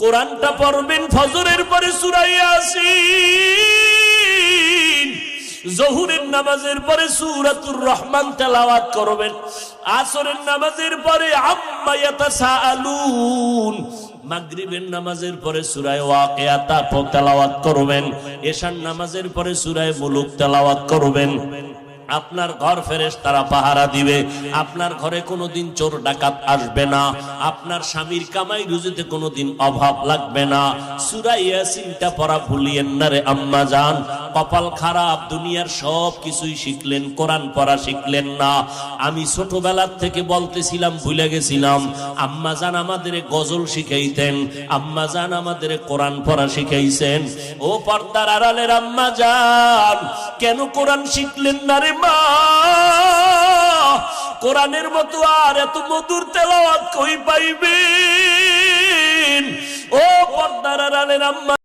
কোরআনটা পড়বেন ফজরের পরে সূরা ইয়াসিন, জোহরের নামাজের পরে সূরাতুর রহমান তেলাওয়াত করবেন, আসরের নামাজের পরে আম্মা ইয়াতাসাআলুন, মাগরিবের নামাজের পরে সূরা ওয়াকিয়া তেলাওয়াত করবেন, এশার নামাজের পরে সূরা মুলুক তেলাওয়াত করবেন। আপনার ঘর ফেরেশতারা পাহারা দিবে, আপনার ঘরে কোনোদিন চোর ডাকাত আসবে না, আপনার স্বামীর কামাই রুজিতে কোনোদিন অভাব লাগবে না। সূরা ইয়াসিনটা পড়া ভুলিয়েন না রে আম্মা জান। কপাল খারাপ, দুনিয়ার সব কিছুই শিখলেন, কোরআন পড়া শিখলেন না। আমি ছোটবেলার থেকে বলতেছিলাম, ভুলে গেছিলাম, আম্মা জান আমাদের গজল শিখাইতেন, আম্মা জান আমাদের কোরআন পড়া শিখাইছেন। ও পর্দার আড়ালের আম্মা জান, কেন কোরআন শিখলেন না রে মা? কোরআনের মতো আর এত মধুর তেলাওয়াত কই পাইবেন? ও পর্দার আড়ালের আম্মা